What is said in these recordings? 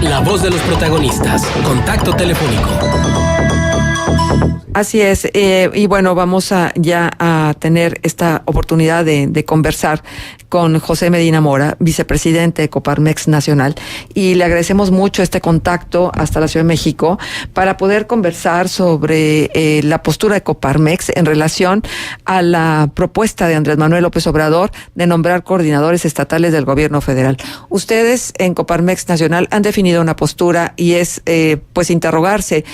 La voz de los protagonistas. Contacto telefónico. Así es, y bueno, vamos ya a tener esta oportunidad de conversar con José Medina Mora, vicepresidente de Coparmex Nacional, y le agradecemos mucho este contacto hasta la Ciudad de México para poder conversar sobre la postura de Coparmex en relación a la propuesta de Andrés Manuel López Obrador de nombrar coordinadores estatales del gobierno federal. Ustedes en Coparmex Nacional han definido una postura y es pues interrogarse,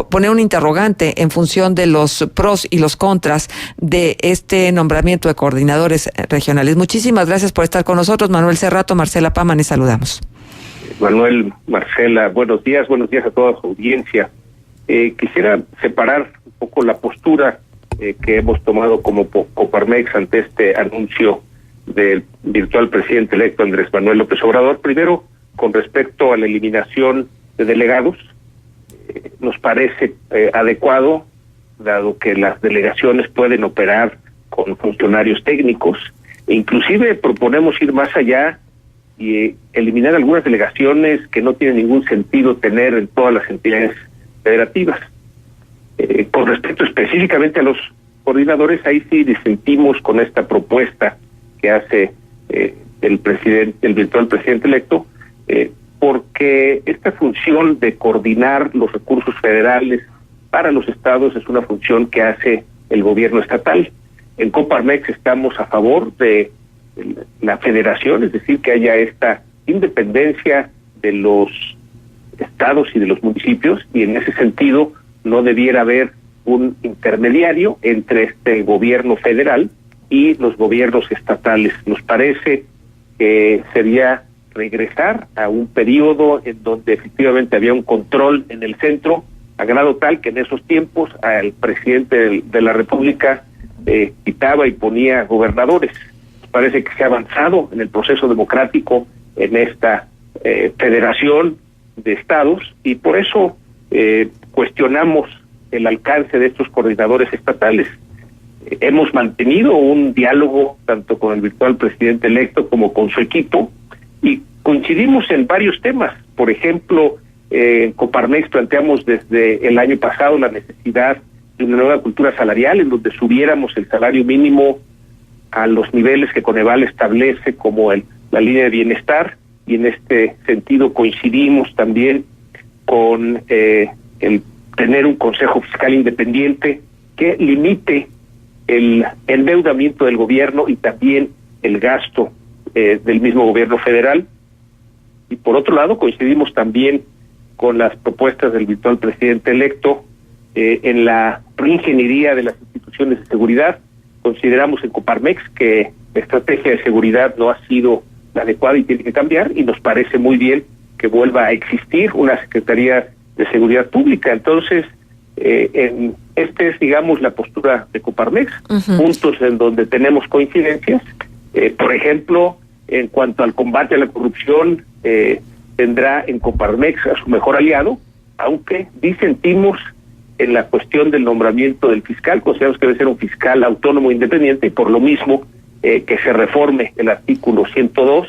poner un interrogante en función de los pros y los contras de este nombramiento de coordinadores regionales. Muchísimas gracias por estar con nosotros. Manuel Cerrato, Marcela Pama, les saludamos. Manuel, Marcela, buenos días a toda su audiencia. Quisiera separar un poco la postura que hemos tomado como Coparmex ante este anuncio del virtual presidente electo Andrés Manuel López Obrador. Primero, con respecto a la eliminación de delegados, nos parece adecuado, dado que las delegaciones pueden operar con funcionarios técnicos, e inclusive proponemos ir más allá y eliminar algunas delegaciones que no tienen ningún sentido tener en todas las entidades federativas. Con respecto específicamente a los coordinadores, ahí sí disentimos con esta propuesta que hace el virtual presidente electo, porque esta función de coordinar los recursos federales para los estados es una función que hace el gobierno estatal. En Coparmex estamos a favor de la federación, es decir, que haya esta independencia de los estados y de los municipios, y en ese sentido no debiera haber un intermediario entre este gobierno federal y los gobiernos estatales. Nos parece que sería regresar a un periodo en donde efectivamente había un control en el centro, a grado tal que en esos tiempos al presidente de la República quitaba y ponía gobernadores. Nos parece que se ha avanzado en el proceso democrático en esta federación de estados, y por eso cuestionamos el alcance de estos coordinadores estatales. Hemos mantenido un diálogo tanto con el virtual presidente electo como con su equipo, y coincidimos en varios temas. Por ejemplo, en Coparmex planteamos desde el año pasado la necesidad de una nueva cultura salarial en donde subiéramos el salario mínimo a los niveles que Coneval establece como la línea de bienestar, y en este sentido coincidimos también con el tener un Consejo Fiscal independiente que limite el endeudamiento del gobierno y también el gasto del mismo gobierno federal. Y por otro lado coincidimos también con las propuestas del virtual presidente electo en la reingeniería de las instituciones de seguridad. Consideramos en Coparmex que la estrategia de seguridad no ha sido la adecuada y tiene que cambiar, y nos parece muy bien que vuelva a existir una Secretaría de Seguridad Pública. Entonces, este es, digamos, la postura de Coparmex, puntos en donde tenemos coincidencias. Por ejemplo, en cuanto al combate a la corrupción, tendrá en Coparmex a su mejor aliado, aunque disentimos en la cuestión del nombramiento del fiscal. Consideramos que debe ser un fiscal autónomo e independiente, y por lo mismo que se reforme el artículo 102.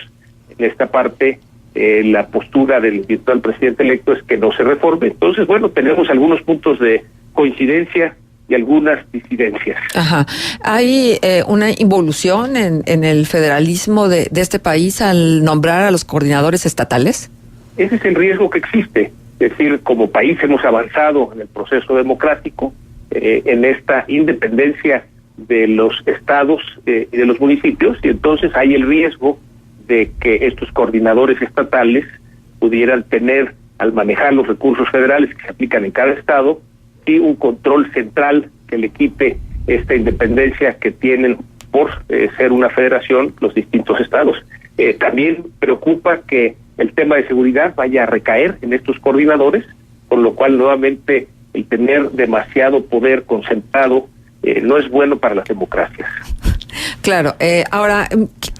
En esta parte, la postura del virtual presidente electo es que no se reforme. Entonces, bueno, tenemos algunos puntos de coincidencia y algunas disidencias. Ajá. ¿Hay una involución en el federalismo de este país al nombrar a los coordinadores estatales? Ese es el riesgo que existe. Es decir, como país hemos avanzado en el proceso democrático, en esta independencia de los estados y de los municipios, y entonces hay el riesgo de que estos coordinadores estatales pudieran tener, al manejar los recursos federales que se aplican en cada estado, y un control central que le quite esta independencia que tienen por ser una federación los distintos estados. También preocupa que el tema de seguridad vaya a recaer en estos coordinadores, con lo cual nuevamente el tener demasiado poder concentrado no es bueno para las democracias. Claro. Ahora,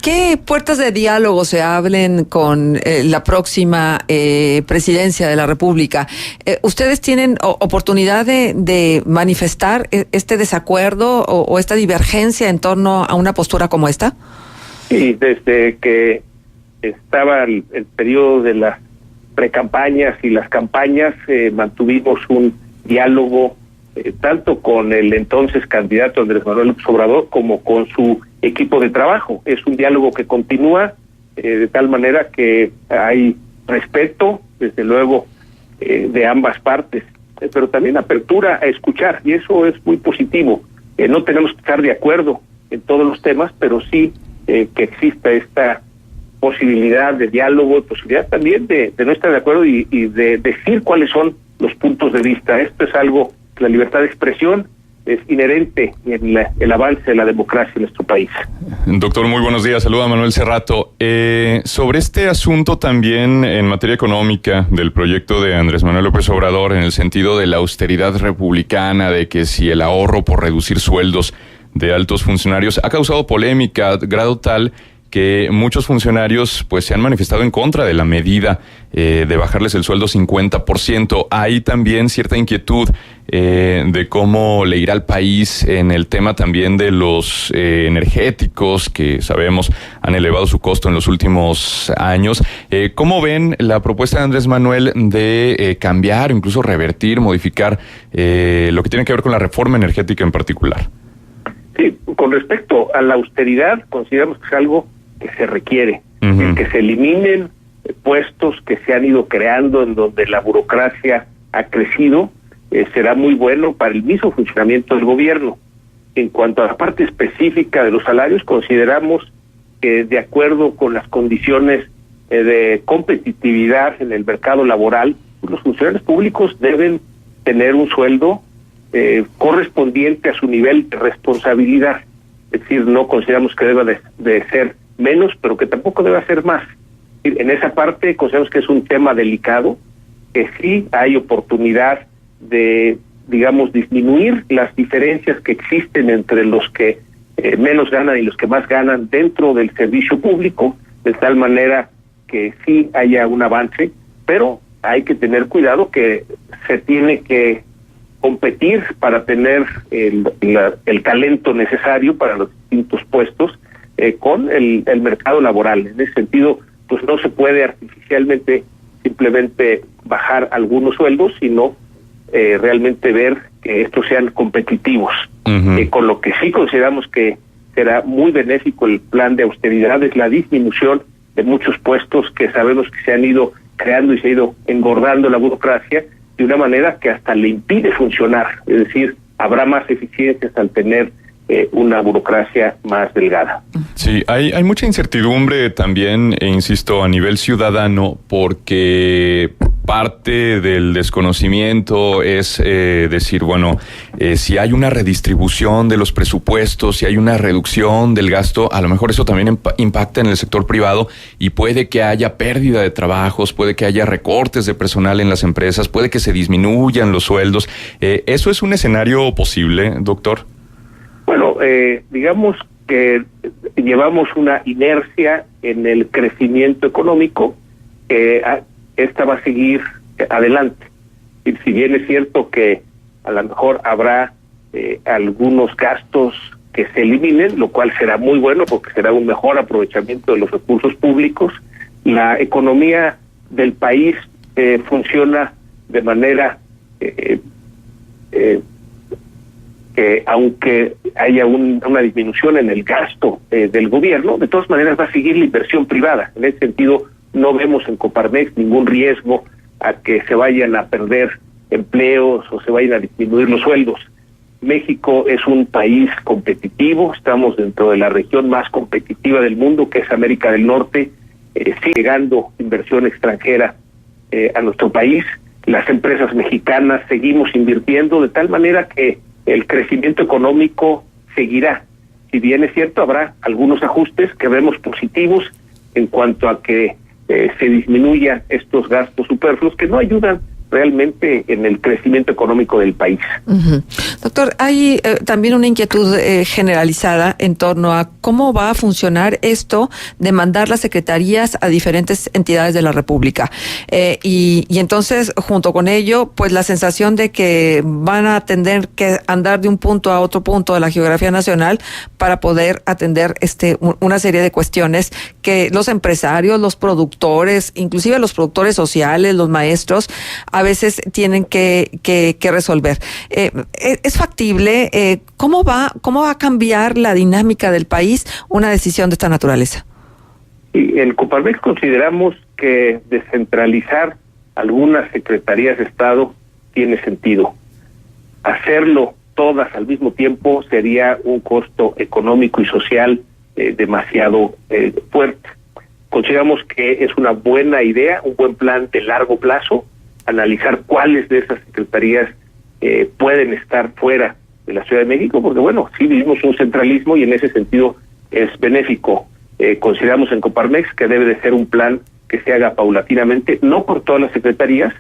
¿qué puertas de diálogo se abren con la próxima presidencia de la República? ¿Ustedes tienen oportunidad de manifestar este desacuerdo o esta divergencia en torno a una postura como esta? Sí, desde que estaba el periodo de la precampañas y las campañas mantuvimos un diálogo tanto con el entonces candidato Andrés Manuel López Obrador como con su equipo de trabajo. Es un diálogo que continúa de tal manera que hay respeto, desde luego, de ambas partes, pero también apertura a escuchar, y eso es muy positivo. No tenemos que estar de acuerdo en todos los temas, pero sí que exista esta posibilidad de diálogo, posibilidad también de no estar de acuerdo y de decir cuáles son los puntos de vista. Esto es algo, la libertad de expresión es inherente en el avance de la democracia en nuestro país. Doctor, muy buenos días. Saluda a Manuel Cerrato. Sobre este asunto también en materia económica del proyecto de Andrés Manuel López Obrador, en el sentido de la austeridad republicana, de que si el ahorro por reducir sueldos de altos funcionarios ha causado polémica, grado tal que muchos funcionarios pues se han manifestado en contra de la medida de bajarles el sueldo 50%. Hay también cierta inquietud de cómo le irá al país en el tema también de los energéticos, que sabemos han elevado su costo en los últimos años. ¿Cómo ven la propuesta de Andrés Manuel de cambiar, incluso revertir, modificar lo que tiene que ver con la reforma energética en particular? Sí, con respecto a la austeridad, consideramos que es algo que se requiere, el que se eliminen puestos que se han ido creando en donde la burocracia ha crecido, será muy bueno para el mismo funcionamiento del gobierno. En cuanto a la parte específica de los salarios, consideramos que de acuerdo con las condiciones de competitividad en el mercado laboral, los funcionarios públicos deben tener un sueldo correspondiente a su nivel de responsabilidad. Es decir, no consideramos que deba de ser menos, pero que tampoco deba ser más. En esa parte consideramos que es un tema delicado, que sí hay oportunidad de, digamos, disminuir las diferencias que existen entre los que menos ganan y los que más ganan dentro del servicio público, de tal manera que sí haya un avance, pero hay que tener cuidado que se tiene que competir para tener el talento necesario para los distintos puestos con el mercado laboral. En ese sentido, pues no se puede artificialmente simplemente bajar algunos sueldos, sino realmente ver que estos sean competitivos. Con lo que sí consideramos que será muy benéfico el plan de austeridad es la disminución de muchos puestos que sabemos que se han ido creando y se ha ido engordando la burocracia de una manera que hasta le impide funcionar. Es decir, habrá más eficiencias al tener una burocracia más delgada. Sí, hay mucha incertidumbre también, e insisto, a nivel ciudadano, porque parte del desconocimiento es decir, bueno, si hay una redistribución de los presupuestos, si hay una reducción del gasto, a lo mejor eso también impacta en el sector privado y puede que haya pérdida de trabajos, puede que haya recortes de personal en las empresas, puede que se disminuyan los sueldos. ¿Eso es un escenario posible, doctor? Bueno, digamos que llevamos una inercia en el crecimiento económico, esta va a seguir adelante. Y si bien es cierto que a lo mejor habrá algunos gastos que se eliminen, lo cual será muy bueno porque será un mejor aprovechamiento de los recursos públicos, la economía del país funciona de manera que aunque haya una disminución en el gasto del gobierno, de todas maneras va a seguir la inversión privada. En ese sentido, no vemos en Coparmex ningún riesgo a que se vayan a perder empleos o se vayan a disminuir los sueldos. México es un país competitivo, estamos dentro de la región más competitiva del mundo, que es América del Norte. Sigue llegando inversión extranjera a nuestro país. Las empresas mexicanas seguimos invirtiendo de tal manera que el crecimiento económico seguirá. Si bien es cierto, habrá algunos ajustes que vemos positivos en cuanto a que se disminuyan estos gastos superfluos que no ayudan realmente en el crecimiento económico del país. Uh-huh. Doctor, hay también una inquietud generalizada en torno a cómo va a funcionar esto de mandar las secretarías a diferentes entidades de la República. Y entonces, junto con ello, pues la sensación de que van a tener que andar de un punto a otro punto de la geografía nacional para poder atender una serie de cuestiones que los empresarios, los productores, inclusive los productores sociales, los maestros, a veces tienen que resolver. ¿Es factible? ¿Cómo va a cambiar la dinámica del país una decisión de esta naturaleza? Sí, en Coparmex consideramos que descentralizar algunas secretarías de Estado tiene sentido. Hacerlo todas al mismo tiempo sería un costo económico y social demasiado fuerte. Consideramos que es una buena idea, un buen plan de largo plazo, analizar cuáles de esas secretarías pueden estar fuera de la Ciudad de México, porque bueno, sí vivimos un centralismo y en ese sentido es benéfico. Consideramos en Coparmex que debe de ser un plan que se haga paulatinamente, no por todas las secretarías.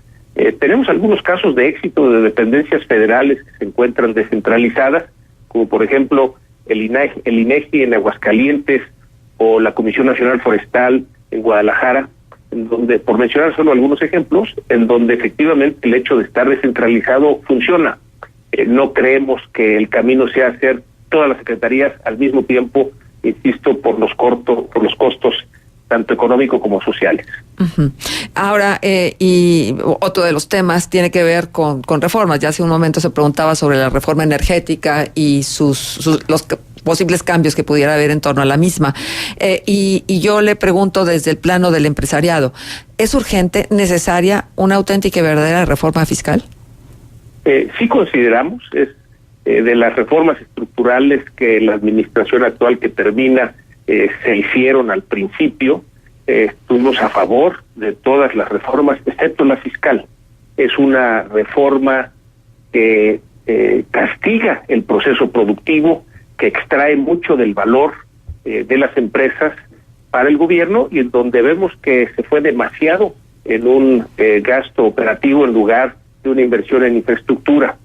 Tenemos algunos casos de éxito de dependencias federales que se encuentran descentralizadas, como por ejemplo el INEGI en Aguascalientes o la Comisión Nacional Forestal en Guadalajara, en donde, por mencionar solo algunos ejemplos, en donde efectivamente el hecho de estar descentralizado funciona. No creemos que el camino sea hacer todas las secretarías al mismo tiempo, insisto, por los costos tanto económicos como sociales. Uh-huh. Ahora, y otro de los temas tiene que ver con reformas. Ya hace un momento se preguntaba sobre la reforma energética y los posibles cambios que pudiera haber en torno a la misma. Y yo le pregunto desde el plano del empresariado, ¿es urgente, necesaria una auténtica y verdadera reforma fiscal? Sí consideramos, es de las reformas estructurales que la administración actual que termina se hicieron al principio. Estuvimos a favor de todas las reformas, excepto la fiscal. Es una reforma que castiga el proceso productivo, que extrae mucho del valor de las empresas para el gobierno y en donde vemos que se fue demasiado en un gasto operativo en lugar de una inversión en infraestructura.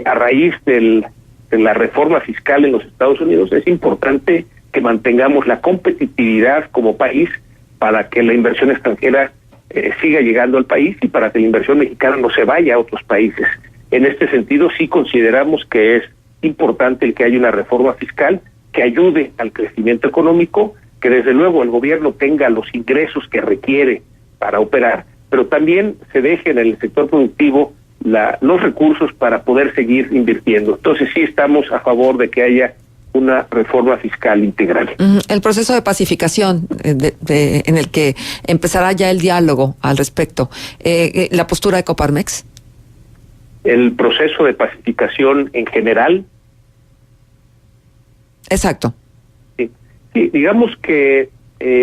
A raíz de la reforma fiscal en los Estados Unidos es importante que mantengamos la competitividad como país para que la inversión extranjera siga llegando al país y para que la inversión mexicana no se vaya a otros países. En este sentido, sí consideramos que es importante el que haya una reforma fiscal que ayude al crecimiento económico, que desde luego el gobierno tenga los ingresos que requiere para operar, pero también se deje en el sector productivo los recursos para poder seguir invirtiendo. Entonces sí estamos a favor de que haya una reforma fiscal integral. El proceso de pacificación en el que empezará ya el diálogo al respecto, la postura de Coparmex. El proceso de pacificación en general. Exacto. Sí, digamos que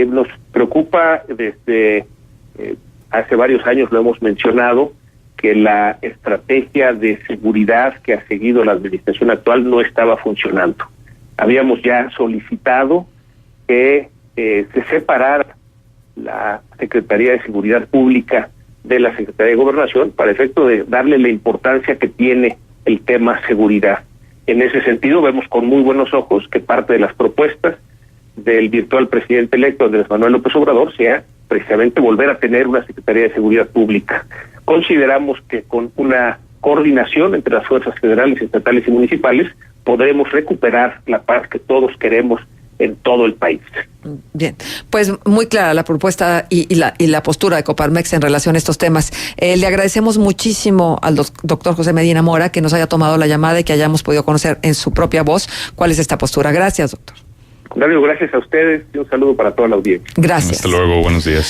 nos preocupa desde hace varios años, lo hemos mencionado, que la estrategia de seguridad que ha seguido la administración actual no estaba funcionando. Habíamos ya solicitado que se separara la Secretaría de Seguridad Pública de la Secretaría de Gobernación para efecto de darle la importancia que tiene el tema seguridad. En ese sentido, vemos con muy buenos ojos que parte de las propuestas del virtual presidente electo Andrés Manuel López Obrador sea precisamente volver a tener una Secretaría de Seguridad Pública. Consideramos que con una coordinación entre las fuerzas federales, estatales y municipales podremos recuperar la paz que todos queremos en todo el país. Bien, pues muy clara la propuesta y la postura de Coparmex en relación a estos temas. Le agradecemos muchísimo al doctor José Medina Mora que nos haya tomado la llamada y que hayamos podido conocer en su propia voz cuál es esta postura. Gracias, doctor. Gracias a ustedes y un saludo para toda la audiencia. Gracias. Hasta luego, buenos días.